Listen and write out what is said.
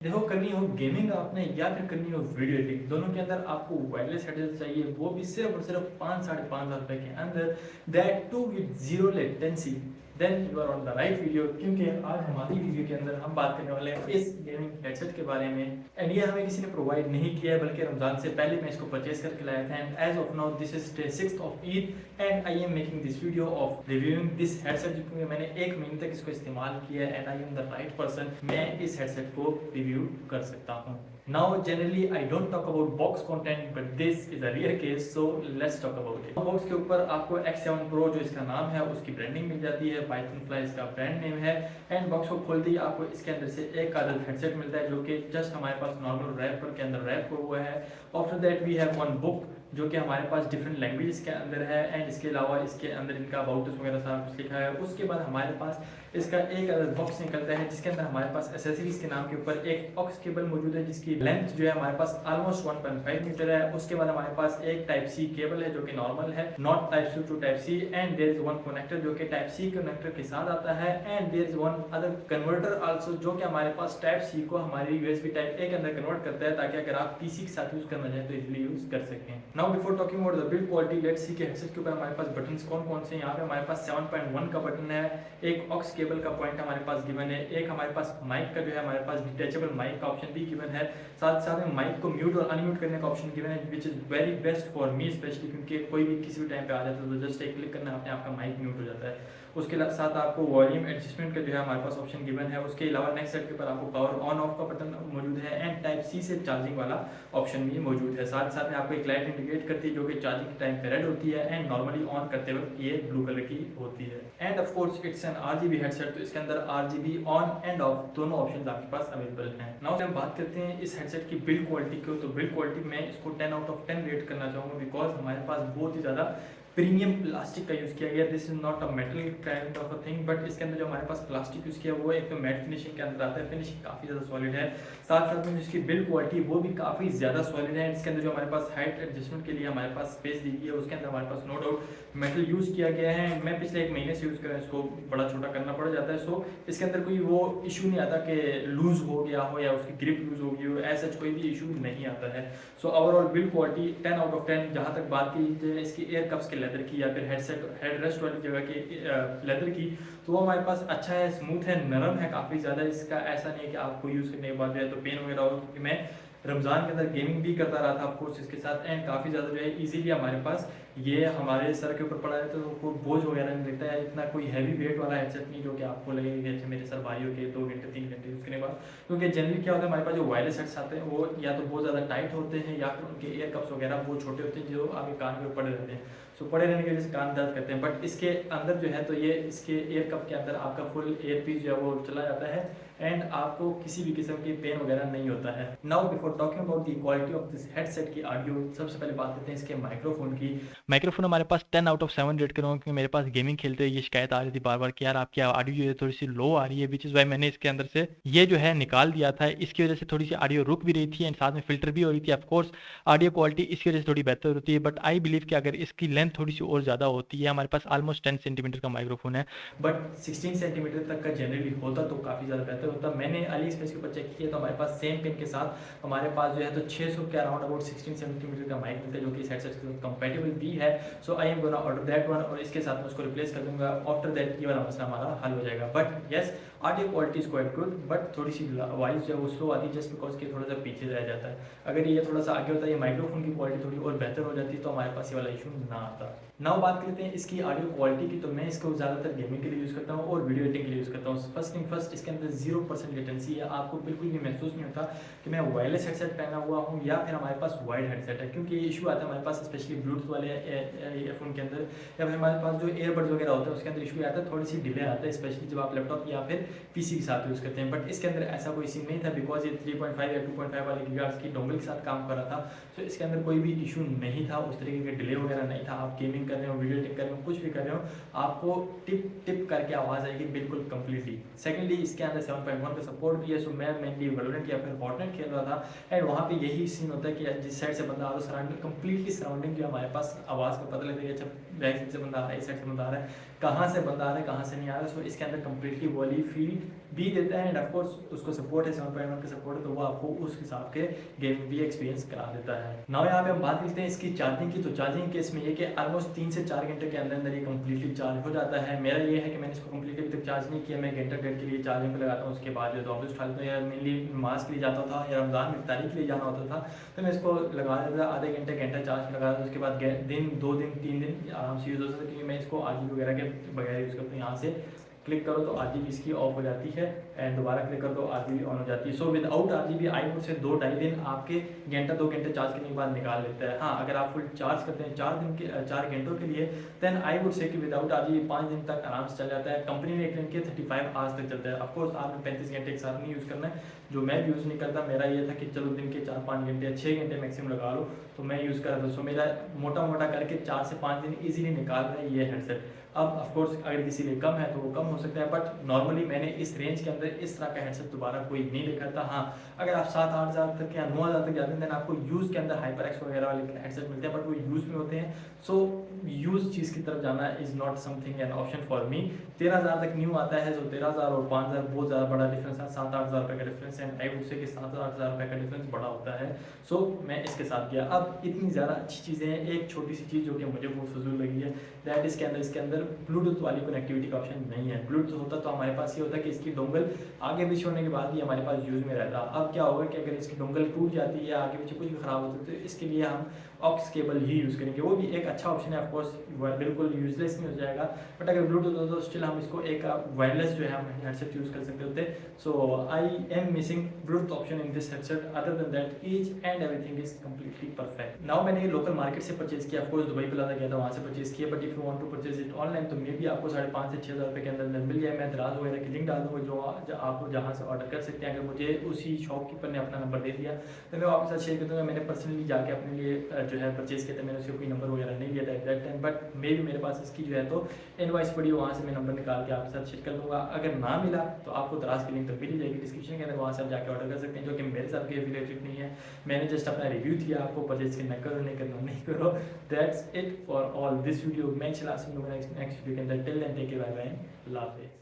देखो, करनी हो गेमिंग आपने या फिर करनी हो वीडियो एडिटिंग, दोनों के अंदर आपको वायरलेस हेडसेट चाहिए, वो भी सिर्फ और सिर्फ 5-5,500 रुपए के अंदर, that too with zero latency. Then you are on the right video, क्योंकि आज हमारी वीडियो के अंदर हम बात करने वाले हैं इस गेमिंग हेडसेट के बारे में। एंड ये हमें किसी ने प्रोवाइड नहीं किया है, बल्कि रमजान से पहले मैं इसको परचेज करके लाया था। And as of now this is day 6th of Eid and I am making this video of reviewing this headset, क्योंकि मैंने 1 महीने तक इसको इस्तेमाल किया है and I am the right person, मैं इस हेडसेट को रिव्यू कर सकता हूँ। Now generally I don't talk about box content, but this is a rare case, so let's talk about it. Box के ऊपर आपको X7 Pro जो इसका नाम है उसकी ब्रांडिंग मिल जाती है, Pythonfly इसका ब्रांड नेम है। एंड बॉक्स को खोलते ही आपको इसके अंदर से एक आदत हेडसेट मिलता है, जो कि जस्ट हमारे पास नॉर्मल रैपर के अंदर रैप हुआ है। After that we have one book जो कि हमारे पास डिफरेंट लैंग्वेज के अंदर है, एंड इसके अलावा इसके अंदर इनका अबाउट वगैरह सारा कुछ लिखा है। उसके बाद हमारे पास इसका एक अलग बॉक्स निकलता है, जिसके अंदर हमारे पास एसेसरीज के नाम के ऊपर एक ऑक्स केबल मौजूद है, जिसकी लेंथ जो है हमारे पास ऑलमोस्ट 1.5 मीटर है। उसके बाद हमारे पास एक टाइप सी केबल है जो कि नॉर्मल है, not type C to type C, and there is one connector जो कि टाइप सी कनेक्टर के साथ आता है, and there is one other converter also जो कि हमारे पास टाइप सी को हमारी यूएसबी टाइप ए के अंदर कन्वर्ट करता है, ताकि अगर आप पीसी के साथ यूज करना चाहें तो इजीली यूज कर सकें। Now before talking about the build quality, let's see के हेडसेट के ऊपर हमारे पास बटन्स कौन कौन से हैं। यहाँ पे हमारे पास 7.1 का बटन है, एक ऑक्स केबल का पॉइंट हमारे पास गिवन है, एक हमारे पास माइक का जो है हमारे पास डिटैचेबल माइक का ऑप्शन भी गिवन है, साथ साथ में माइक को म्यूट और अनम्यूट करने का ऑप्शन गिवन है, which is very best for me specially, क्योंकि कोई भी किसी भी टाइम पे आ जाता है तो जस्ट एक क्लिक करना अपने आपका माइक म्यूट हो जाता है। उसके साथ आपको वॉल्यूम एडजस्टमेंट का जो है हमारे पास ऑप्शन गिवन है। उसके अलावा नेक्स्ट साइड के ऊपर आपको पावर ऑन ऑफ का बटन मौजूद है, एंड टाइप सी से चार्जिंग वाला ऑप्शन भी मौजूद है। साथ साथ में आपको एक लाइट इंडिकेट करती है जो कि चार्जिंग के टाइम पे रेड होती है, एंड नॉर्मली ऑन करते वक्त ये ब्लू कलर की होती है। End of course it's an RGB headset, तो इसके अंदर आरजीबी ऑन एंड ऑफ दोनों ऑप्शन आपके पास अवेलेबल हैं। नाउ हम बात करते हैं इस हेडसेट की बिल्ड क्वालिटी को, तो बिल्ड क्वालिटी में इसको 10 आउट ऑफ 10 रेट करना चाहूँगा, बिकॉज हमारे पास बहुत ही ज़्यादा प्रीमियम प्लास्टिक का यूज़ किया गया। This is not a metal kind of a thing, but इसके अंदर जो हमारे पास प्लास्टिक यूज़ किया वो एक तो मैट फिनिशिंग के अंदर आता है, फिनिशिंग काफ़ी ज़्यादा सॉलिड है। साथ साथ में इसकी बिल्ड क्वालिटी वो भी काफ़ी ज़्यादा सॉलिड है। इसके अंदर जो हमारे पास हाइट एडजस्टमेंट के लिए हमारे पास स्पेस दी गई है, उसके अंदर हमारे पास नो डाउट मेटल यूज़ किया गया है। मैं पिछले 1 महीने से यूज़ कर रहा हूँ, इसको बड़ा छोटा करना पड़ जाता है, सो इसके अंदर कोई वो इशू नहीं आता कि लूज़ हो गया हो या उसकी ग्रिप लूज़ हो गई हो, ऐसा कोई भी इशू नहीं आता है। So overall build quality 10 out of 10। जहाँ तक बात की जाए इसकी एयर कप्स के लेदर की या फिर हेड रेस्ट वाली जगह की लेदर की, तो वो हमारे पास अच्छा है, स्मूथ है, नरम है काफ़ी ज़्यादा। इसका ऐसा नहीं है कि आपको यूज़ करने के बाद जो है तो पेन वगैरह हो, क्योंकि मैं रमज़ान के अंदर गेमिंग भी करता रहा था ऑफकोर्स इसके साथ, एंड काफ़ी ज़्यादा जो है इजीली हमारे पास ये हमारे सर के ऊपर पड़ा है, तो कोई बोझ वगैरह नहीं लगता है। इतना कोई हैवी वेट वाला हेडसेट नहीं जो कि आपको लगेगा कि अच्छा मेरे सर भाई हो के 2 घंटे 3 घंटे यूज़ करने के बाद, क्योंकि जनरली क्या होता है हमारे पास जो वायरलेस हेड्स आते हैं वो या तो बहुत ज़्यादा टाइट होते हैं या फिर उनके एयर कप्स वगैरह बहुत छोटे होते हैं जो आपके कान में पड़े रहते हैं, सो पड़े रहने की वजह से कान दर्द करते हैं। बट इसके अंदर जो है तो ये इसके एयर कप के अंदर आपका फुल एयर पीस जो है वो चला जाता है, एंड आपको किसी भी किस्म की पेन वगैरह नहीं होता है। Now before talking about the quality of this headset की ऑडियो, सबसे पहले बात करते हैं इसके माइक्रोफोन की। माइक्रोफोन हमारे पास 10 आउट ऑफ 7 रेट करूँगा, क्योंकि मेरे पास गेमिंग खेलते हुए ये शिकायत आ रही थी बार बार कि यार आपकी ऑडियो जो है थोड़ी सी लो आ रही है, विच इज़ वाई मैंने इसके अंदर से ये जो है निकाल दिया था। इसकी वजह से थोड़ी सी ऑडियो रुक भी रही थी एंड साथ में फिल्टर भी हो रही थी। ऑफकोर्स ऑडियो क्वालिटी इसकी वजह से थोड़ी बेहतर होती है, बट आई बिलीव कि अगर इसकी लेंथ थोड़ी सी और ज़्यादा होती है, हमारे पास ऑलमोस्ट 10 सेंटीमीटर का माइक्रोफोन है, बट 16 सेंटीमीटर तक का जनरली होता तो काफ़ी ज़्यादा बेहतर होता। मैंने अली स्पेस के ऊपर चेक किया तो हमारे पास सेम पिन के साथ हमारे पास जो है तो 600 के अराउंड अबाउट 16 सेंटीमीटर का माइक मिलता है, जो कि इस हेडसेट के साथ कंपेटेबल भी है। So I am gonna order that one, और इसके साथ में उसको रिप्लेस कर दूंगा। आफ्टर दैट ये वाला मसला हमारा हल हो जाएगा। But yes, audio quality is quite good, but थोड़ी सी वॉइस जो है वो स्लो आती है, जस्ट बिकॉज के थोड़ा सा पीछे रह जाता है। अगर ये थोड़ा सा आगे होता है, ये माइक्रोफोन की क्वालिटी थोड़ी और बेहतर हो जाती है, तो हमारे पास ये वाला इशू ना आता। नाउ बात करते हैं इसकी ऑडियो क्वालिटी की, तो मैं इसको ज़्यादातर गेमिंग के लिए यूज़ करता हूँ और वीडियो एडिटिंग के लिए यूज़ करता हूँ। फर्स्ट थिंग फर्स्ट, इसके अंदर 0% लेटेंसी है, आपको बिल्कुल भी महसूस नहीं होता कि मैं वायरलेस हेडसेट पहना हुआ हूँ या फिर हमारे पास वायर्ड हेडसेट है, क्योंकि ये इशू आता है हमारे पास स्पेशली ब्लूटूथ वाले ईयरफोन के अंदर, या फिर हमारे पास जो एयरबड्स वगैरह होते हैं उसके अंदर इशू आता है, थोड़ी सी डिले आता है, स्पेशली जब आप लैपटॉप या फिर पीसी के साथ यूज़ करते हैं। बट इसके अंदर ऐसा कोई सीन नहीं था, बिकॉज ये 3.5 या 2.5 वाले गीगाहर्ट्ज़ की डोंगल के साथ काम कर रहा था, तो इसके अंदर कोई भी इशू नहीं था, उस तरीके का डिले वगैरह नहीं था। आप गेमिंग कर रहे हो, वीडियो एडिटिंग कर रहे हो, कुछ भी कर रहे हो, आपको टिप टिप करके आवाज़ आएगी बिल्कुल कम्प्लीटली। सेकेंडली, इसके अंदर 7.1 का सपोर्ट भी है, सो मैं मेनली वैलोरेंट या फिर फॉर्टनाइट खेल रहा था, एंड वहाँ पे यही सीन होता है कि जिस साइड से बंदा आ रहा है सराउंडिंग कम्प्लीटली सराउंडिंग जो हमारे पास आवाज़ का पता लगता है, अच्छा बैक साइड से बंदा आ रहा है, इस साइड से बंदा आ रहा है, कहाँ से बंदा आ रहा है कहाँ से नहीं आ रहा है। सो इसके अंदर कम्प्लीटली वॉली फील्ड भी देता है, एंड ऑफकोर्स उसको सपोर्ट है, 7.1 का सपोर्ट है, तो वो आपको उस हिसाब के गेमिंग भी एक्सपीरियंस करा देता है। नाउ यहाँ पे हम बात करते हैं इसकी चार्जिंग की। तो चार्जिंग केस में ये कि ऑलमोस्ट 3 से 4 घंटे के अंदर ये कम्प्लीटली चार्ज हो जाता है। मेरा ये है कि मैंने इसको कम्प्लीटली अभी तक चार्ज नहीं किया, मैं घंटा डेढ़ के लिए चार्जिंग पर लगाता हूँ, उसके बाद जो ऑफिस उठा लेता हूँ, या मेनली नमाज के लिए जाता था या रमज़ान में इफ्तारी के लिए जाना होता था, तो मैं इसको लगा देता था, आधे घंटा चार्ज लगा देता, उसके बाद दिन 2 दिन 3 दिन आराम से यूज़ हो सकता है, क्योंकि मैं इसको RGB वगैरह के बगैर यूज़ करता हूँ। यहाँ से क्लिक करो तो RGB इसकी ऑफ हो जाती है, एंड दोबारा क्लिक करो तो RGB ऑन हो जाती है। So without RGB I would say 2-2.5 दिन आपके 2 घंटे चार्ज करने के बाद निकाल लेता है। हाँ, अगर आप फुल चार्ज करते हैं 4 घंटों के लिए, देन आई वुड से कि विदाउट RGB 5 दिन तक आराम से चल जाता है। कंपनी ने क्लेम किया 35 आवर्स तक चलता है। ऑफकोर्स आपने 35 घंटे एक साथ नहीं यूज़ करना है, जो मैं यूज़ नहीं करता। मेरा ये था कि चलो दिन के 4-5 घंटे या 6 घंटे मैक्सिमम लगा लो, तो मैं यूज़ कर रहा था। सो मेरा मोटा करके 4 से 5 दिन ईजिली निकाल रहा है ये हेडसेट। अब ऑफकोर्स अगर किसी लिए कम है तो वो कम हो सकता है, बट नॉर्मली मैंने इस रेंज के अंदर इस तरह का हेडसेट दोबारा कोई नहीं देखा था। हाँ, अगर आप 7-8 हज़ार तक या 9 हज़ार तक जाते हैं, देन आपको यूज़ के अंदर HyperX वगैरह वाले हेडसेट मिलते हैं, बट वो यूज़ में होते हैं। सो यूज़ चीज़ की तरफ जाना is not something an option for me. 13,000 तक न्यू आता है, सो 13,000 और 5,000 बहुत ज़्यादा बड़ा डिफरेंस है, 7-8 हज़ार रुपये का डिफरेंस है। आई वुड से कि 7-8 हज़ार रुपये का डिफरेंस बड़ा होता है। सो मैं इसके साथ गया। अब इतनी ज़्यादा अच्छी चीज़ें हैं, एक छोटी सी चीज़ जो कि मुझे बहुत फजूल लगी है, दैट इसके अंदर ब्लूटूथ वाली कनेक्टिविटी का ऑप्शन नहीं है। ब्लूटूथ होता तो हमारे पास ये होता कि इसकी डोंगल आगे पीछे होने के बाद ही हमारे पास यूज़ में रहता। अब क्या होगा कि अगर इसकी डोंगल टूट जाती है या आगे पीछे कुछ भी खराब होता है, तो इसके लिए हम ऑक्स केबल ही यूज़ करेंगे। वो भी एक अच्छा ऑप्शन है, ऑफकोर्स बिल्कुल यूजलेस नहीं हो जाएगा, बट अगर ब्लूटूथ हो तो स्टिल हम इसको एक वायरलेस जो है हम हेडसेट यूज़ कर सकते होते। So I am missing Bluetooth option in this headset, other than that each and everything is completely perfect. Now मैंने ये लोकल मार्केट से परचेज किया, ऑफकोर्स दुबई प्लाजा गया था, वहाँ से परचेज किया, but if you want to purchase it online तो मे भी आपको 5,500 से 6,000 रुपये के अंदर मिल जाए। मैं दराज वगैरह की लिंक डाल दूँगा जो आप जहाँ से ऑर्डर कर सकते हैं। अगर मुझे उसी शॉपकीपर ने अपना नंबर दे दिया तो मैं आपके साथ शेयर कर दूँगा। मैंने पर्सनली जाके अपने लिए जो है परचेज किया था, मैंने उसके कोई नंबर वगैरह नहीं लिया था एट दैट टाइम, बट मे भी मेरे पास इसकी जो है तो इनवॉइस पड़ी, वहाँ से मैं नंबर निकाल के आपके साथ शेयर कर दूँगा। अगर ना मिला तो आपको दराज की लिंक तो मिल जाएगी डिस्क्रिप्शन के अंदर, वहाँ से आप जाके ऑर्डर कर सकते हैं, जो कि मेरे साथ के रिलेटेड नहीं है। मैंने जस्ट अपना रिव्यू दिया, आपको परचेज करना करो, नहीं करना नहीं करो। That's it for all this video. मैं नेक्स्ट वीडियो के अंदर till then take care, bye bye, अल्लाह हाफिज़।